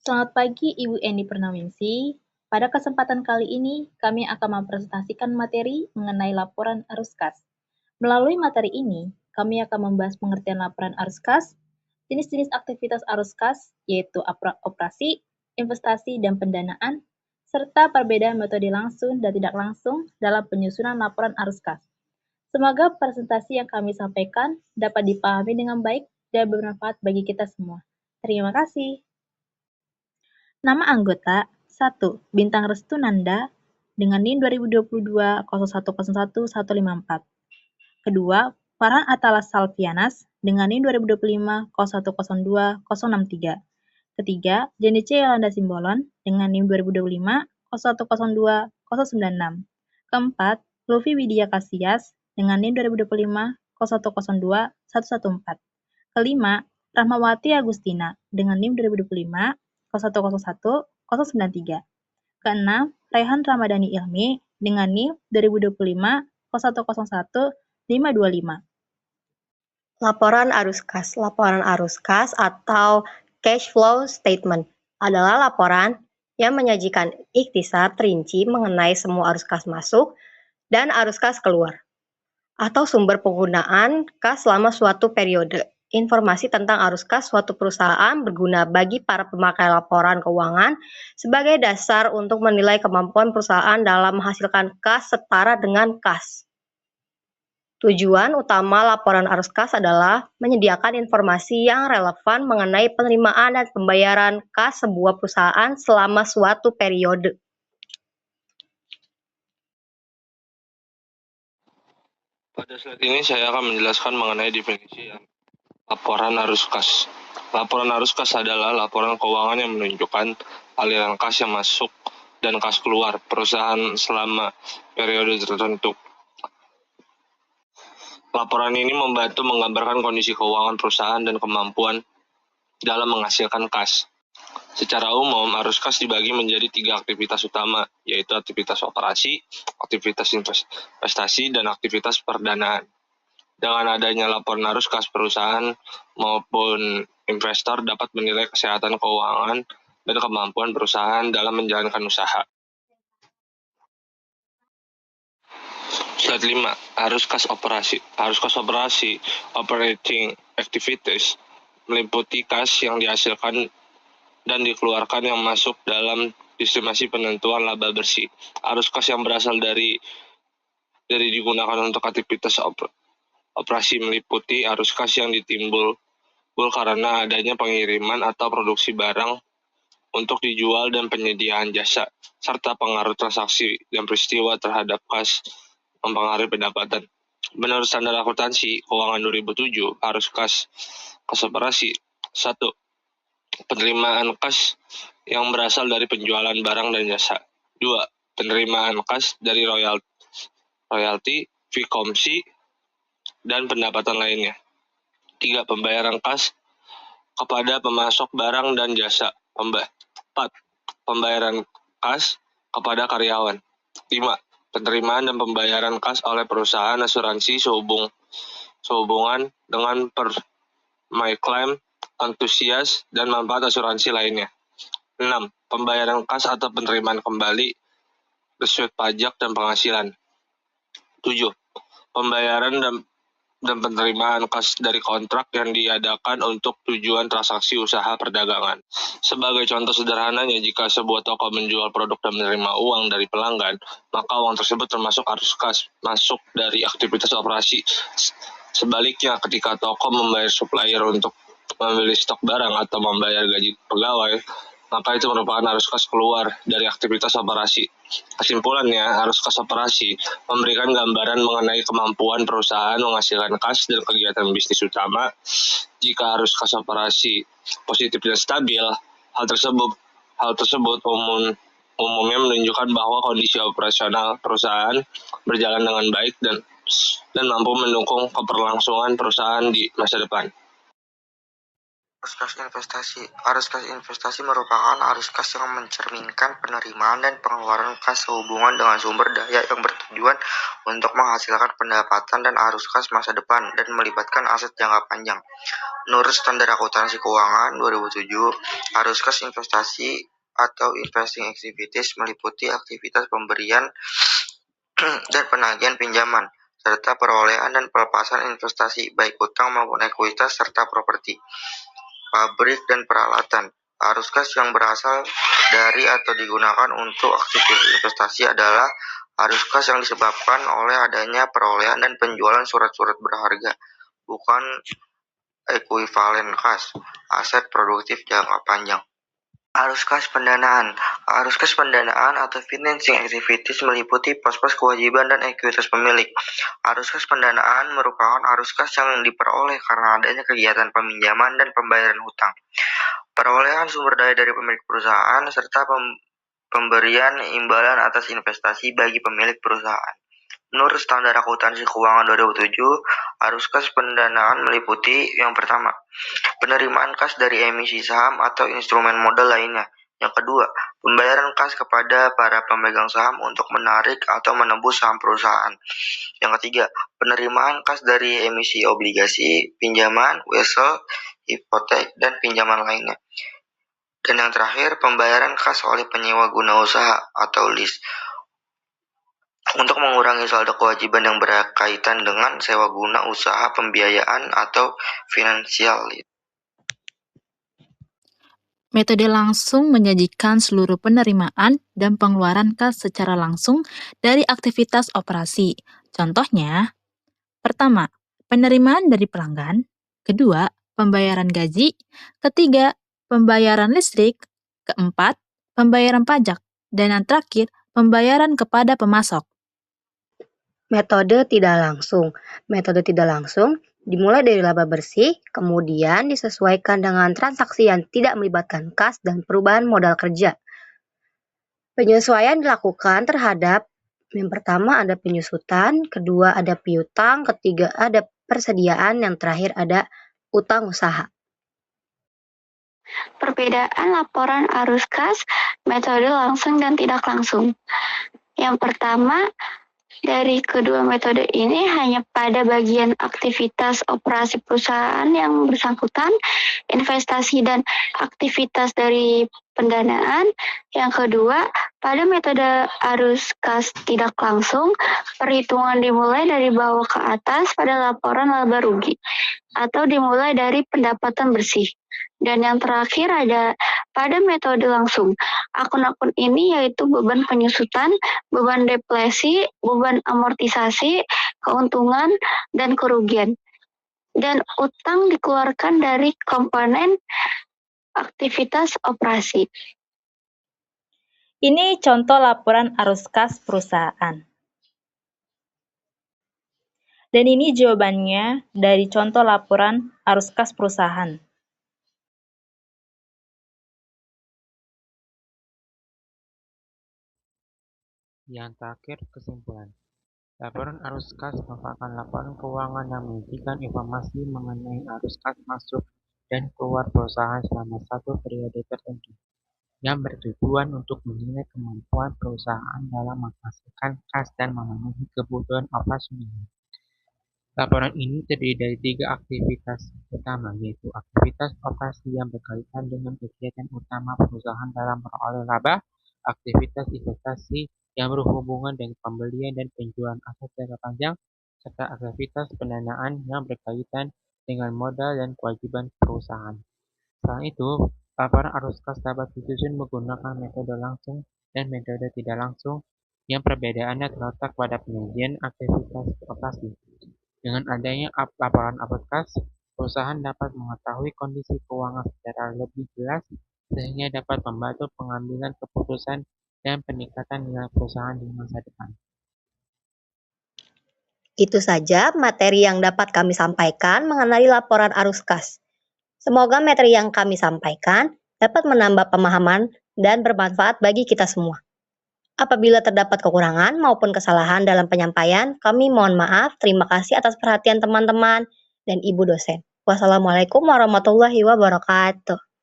Selamat pagi Ibu Eni Purnawningsih. Pada kesempatan kali ini, kami akan mempresentasikan materi mengenai laporan arus kas. Melalui materi ini, kami akan membahas pengertian laporan arus kas, jenis-jenis aktivitas arus kas, yaitu operasi, investasi, dan pendanaan, serta perbedaan metode langsung dan tidak langsung dalam penyusunan laporan arus kas. Semoga presentasi yang kami sampaikan dapat dipahami dengan baik dan bermanfaat bagi kita semua. Terima kasih. Nama anggota: 1. Bintang Restu Nanda dengan NIM 2022 0101154. Kedua, Farhan Atalas Salvianas dengan NIM 2025 0102 063. Ketiga, Jenice Yolanda Simbolon dengan NIM 2025 0102 096. Keempat, Luffy Widya Kasias dengan NIM 2025 0102 114. Kelima, Rahmawati Agustina dengan NIM 2025 0101 093. Keenam, Raihan Ramadhani Ilmi dengan NIM 2025 0101 525. Laporan arus kas. Laporan arus kas atau cash flow statement adalah laporan yang menyajikan ikhtisar terinci mengenai semua arus kas masuk dan arus kas keluar, atau sumber penggunaan kas selama suatu periode. Informasi tentang arus kas suatu perusahaan berguna bagi para pemakai laporan keuangan sebagai dasar untuk menilai kemampuan perusahaan dalam menghasilkan kas setara dengan kas. Tujuan utama laporan arus kas adalah menyediakan informasi yang relevan mengenai penerimaan dan pembayaran kas sebuah perusahaan selama suatu periode. Pada slide ini saya akan menjelaskan mengenai definisi laporan arus kas. Laporan arus kas adalah laporan keuangan yang menunjukkan aliran kas yang masuk dan kas keluar perusahaan selama periode tertentu. Laporan ini membantu menggambarkan kondisi keuangan perusahaan dan kemampuan dalam menghasilkan kas. Secara umum, arus kas dibagi menjadi 3 aktivitas utama, yaitu aktivitas operasi, aktivitas investasi, dan aktivitas perdanaan. Dengan adanya laporan arus kas, perusahaan maupun investor dapat menilai kesehatan keuangan dan kemampuan perusahaan dalam menjalankan usaha. Slide 5, arus kas operasi. Arus kas operasi, operating activities, meliputi kas yang dihasilkan dan dikeluarkan yang masuk dalam estimasi penentuan laba bersih. Arus kas yang berasal dari digunakan untuk aktivitas operasi meliputi arus kas yang ditimbul karena adanya pengiriman atau produksi barang untuk dijual dan penyediaan jasa, serta pengaruh transaksi dan peristiwa terhadap kas mempengaruhi pendapatan. Menurut standar akuntansi keuangan 2007, arus kas operasi: 1. Penerimaan kas yang berasal dari penjualan barang dan jasa. 2. Penerimaan kas dari royalti, fee komisi, dan pendapatan lainnya. 3. Pembayaran kas kepada pemasok barang dan jasa. 4. Pembayaran kas kepada karyawan. 5. Penerimaan dan pembayaran kas oleh perusahaan asuransi sehubungan dengan MyClaim, antusias, dan manfaat asuransi lainnya. 6. Pembayaran kas atau penerimaan kembali, residu pajak dan penghasilan. 7. Pembayaran dan penerimaan kas dari kontrak yang diadakan untuk tujuan transaksi usaha perdagangan. Sebagai contoh sederhananya, jika sebuah toko menjual produk dan menerima uang dari pelanggan, maka uang tersebut termasuk arus kas masuk dari aktivitas operasi. Sebaliknya, ketika toko membayar supplier untuk membeli stok barang atau membayar gaji pegawai, maka itu merupakan arus kas keluar dari aktivitas operasi. Kesimpulannya, arus kas operasi memberikan gambaran mengenai kemampuan perusahaan menghasilkan kas dan kegiatan bisnis utama. Jika arus kas operasi positif dan stabil, hal tersebut umumnya menunjukkan bahwa kondisi operasional perusahaan berjalan dengan baik dan mampu mendukung keberlangsungan perusahaan di masa depan. Arus kas investasi. Arus kas investasi merupakan arus kas yang mencerminkan penerimaan dan pengeluaran kas sehubungan dengan sumber daya yang bertujuan untuk menghasilkan pendapatan dan arus kas masa depan dan melibatkan aset jangka panjang. Menurut Standar Akuntansi Keuangan 2007, arus kas investasi atau investing activities meliputi aktivitas pemberian dan penagihan pinjaman, serta perolehan dan pelepasan investasi, baik utang maupun ekuitas serta properti, pabrik dan peralatan. Arus kas yang berasal dari atau digunakan untuk aktivitas investasi adalah arus kas yang disebabkan oleh adanya perolehan dan penjualan surat-surat berharga, bukan ekuivalen kas, aset produktif jangka panjang. Arus kas pendanaan. Arus kas pendanaan atau financing activities meliputi pos-pos kewajiban dan ekuitas pemilik. Arus kas pendanaan merupakan arus kas yang diperoleh karena adanya kegiatan peminjaman dan pembayaran hutang, perolehan sumber daya dari pemilik perusahaan, serta pemberian imbalan atas investasi bagi pemilik perusahaan. Menurut Standar Akuntansi Keuangan 2007, arus kas pendanaan meliputi yang pertama, penerimaan kas dari emisi saham atau instrumen modal lainnya. Yang kedua, pembayaran kas kepada para pemegang saham untuk menarik atau menebus saham perusahaan. Yang ketiga, penerimaan kas dari emisi obligasi, pinjaman, wesel, hipotek, dan pinjaman lainnya. Dan yang terakhir, pembayaran kas oleh penyewa guna usaha atau lease untuk mengurangi saldo kewajiban yang berkaitan dengan sewa guna usaha, pembiayaan, atau finansial. Metode langsung menyajikan seluruh penerimaan dan pengeluaran kas secara langsung dari aktivitas operasi. Contohnya, pertama, penerimaan dari pelanggan, kedua, pembayaran gaji, ketiga, pembayaran listrik, keempat, pembayaran pajak, dan yang terakhir, pembayaran kepada pemasok. Metode tidak langsung. Metode tidak langsung dimulai dari laba bersih, kemudian disesuaikan dengan transaksi yang tidak melibatkan kas dan perubahan modal kerja. Penyesuaian dilakukan terhadap yang pertama ada penyusutan, kedua ada piutang, ketiga ada persediaan, yang terakhir ada utang usaha. Perbedaan laporan arus kas, metode langsung dan tidak langsung. Yang pertama, dari kedua metode ini hanya pada bagian aktivitas operasi perusahaan yang bersangkutan, investasi dan aktivitas dari pendanaan. Yang kedua, pada metode arus kas tidak langsung, perhitungan dimulai dari bawah ke atas pada laporan laba rugi, atau dimulai dari pendapatan bersih. Dan yang terakhir ada pada metode langsung. Akun-akun ini yaitu beban penyusutan, beban depresi, beban amortisasi, keuntungan, dan kerugian. Dan utang dikeluarkan dari komponen aktivitas operasi. Ini contoh laporan arus kas perusahaan. Dan ini jawabannya dari contoh laporan arus kas perusahaan. Yang terakhir, kesimpulan. Laporan arus kas merupakan laporan keuangan yang menyajikan informasi mengenai arus kas masuk dan keluar perusahaan selama satu periode tertentu, yang bertujuan untuk menilai kemampuan perusahaan dalam menghasilkan kas dan memenuhi kebutuhan operasional. Laporan ini terdiri dari 3 aktivitas utama, yaitu aktivitas operasi yang berkaitan dengan kegiatan utama perusahaan dalam memperoleh laba, aktivitas investasi yang berhubungan dengan pembelian dan penjualan aset jangka panjang, serta aktivitas pendanaan yang berkaitan dengan modal dan kewajiban perusahaan. Selain itu, laporan arus kas dapat disusun menggunakan metode langsung dan metode tidak langsung, yang perbedaannya terletak pada penyajian aktivitas operasi. Dengan adanya laporan arus kas, perusahaan dapat mengetahui kondisi keuangan secara lebih jelas, sehingga dapat membantu pengambilan keputusan dan peningkatan nilai perusahaan di masa depan. Itu saja materi yang dapat kami sampaikan mengenai laporan arus kas. Semoga materi yang kami sampaikan dapat menambah pemahaman dan bermanfaat bagi kita semua. Apabila terdapat kekurangan maupun kesalahan dalam penyampaian, kami mohon maaf. Terima kasih atas perhatian teman-teman dan Ibu dosen. Wassalamualaikum warahmatullahi wabarakatuh.